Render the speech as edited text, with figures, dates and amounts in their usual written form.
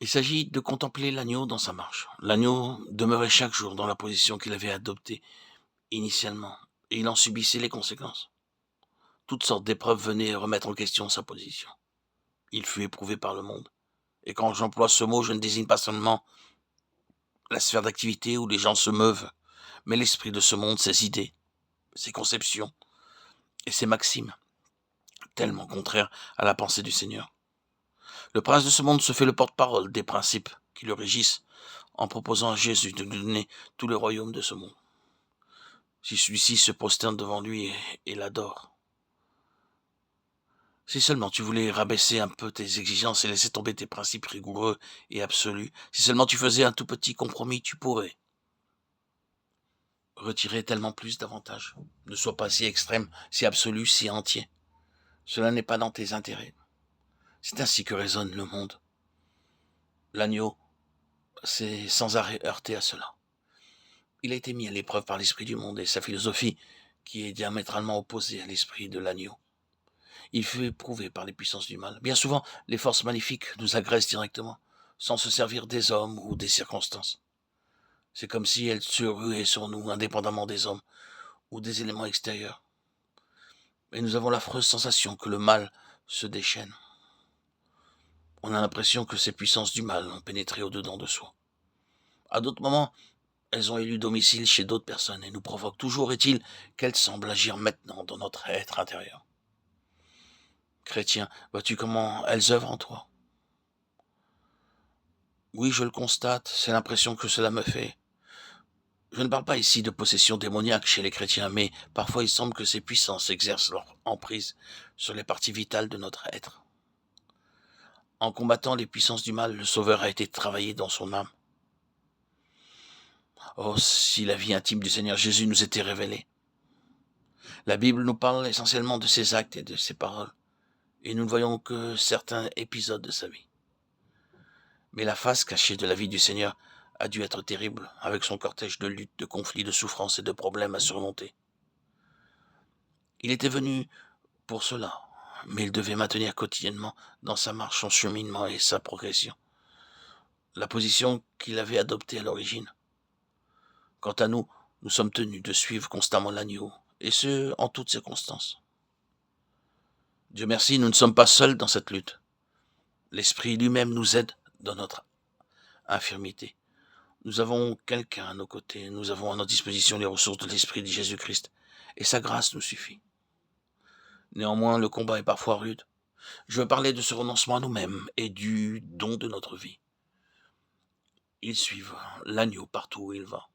Il s'agit de contempler l'agneau dans sa marche. L'agneau demeurait chaque jour dans la position qu'il avait adoptée initialement, et il en subissait les conséquences. Toutes sortes d'épreuves venaient remettre en question sa position. Il fut éprouvé par le monde. Et quand j'emploie ce mot, je ne désigne pas seulement la sphère d'activité où les gens se meuvent, mais l'esprit de ce monde, ses idées, ses conceptions et ses maximes, tellement contraires à la pensée du Seigneur. Le prince de ce monde se fait le porte-parole des principes qui le régissent en proposant à Jésus de lui donner tout le royaume de ce monde. Si celui-ci se prosterne devant lui et l'adore. Si seulement tu voulais rabaisser un peu tes exigences et laisser tomber tes principes rigoureux et absolus, si seulement tu faisais un tout petit compromis, tu pourrais retirer tellement plus d'avantages. Ne sois pas si extrême, si absolu, si entier. Cela n'est pas dans tes intérêts. C'est ainsi que résonne le monde. L'agneau s'est sans arrêt heurté à cela. Il a été mis à l'épreuve par l'esprit du monde et sa philosophie, qui est diamétralement opposée à l'esprit de l'agneau. Il fut éprouvé par les puissances du mal. Bien souvent, les forces maléfiques nous agressent directement, sans se servir des hommes ou des circonstances. C'est comme si elles se ruaient sur nous, indépendamment des hommes ou des éléments extérieurs. Et nous avons l'affreuse sensation que le mal se déchaîne. On a l'impression que ces puissances du mal ont pénétré au-dedans de soi. À d'autres moments, elles ont élu domicile chez d'autres personnes et nous provoquent. Toujours est-il qu'elles semblent agir maintenant dans notre être intérieur. Chrétien, vois-tu comment elles œuvrent en toi? Oui, je le constate, c'est l'impression que cela me fait. Je ne parle pas ici de possession démoniaque chez les chrétiens, mais parfois il semble que ces puissances exercent leur emprise sur les parties vitales de notre être. En combattant les puissances du mal, le Sauveur a été travaillé dans son âme. Oh, si la vie intime du Seigneur Jésus nous était révélée. La Bible nous parle essentiellement de ses actes et de ses paroles, et nous ne voyons que certains épisodes de sa vie. Mais la face cachée de la vie du Seigneur a dû être terrible, avec son cortège de luttes, de conflits, de souffrances et de problèmes à surmonter. Il était venu pour cela, mais il devait maintenir quotidiennement dans sa marche son cheminement et sa progression, la position qu'il avait adoptée à l'origine. Quant à nous, nous sommes tenus de suivre constamment l'agneau, et ce, en toutes circonstances. Dieu merci, nous ne sommes pas seuls dans cette lutte. L'Esprit lui-même nous aide dans notre infirmité. Nous avons quelqu'un à nos côtés, nous avons à notre disposition les ressources de l'Esprit de Jésus-Christ, et sa grâce nous suffit. Néanmoins, le combat est parfois rude. Je veux parler de ce renoncement à nous-mêmes et du don de notre vie. Ils suivent l'agneau partout où il va.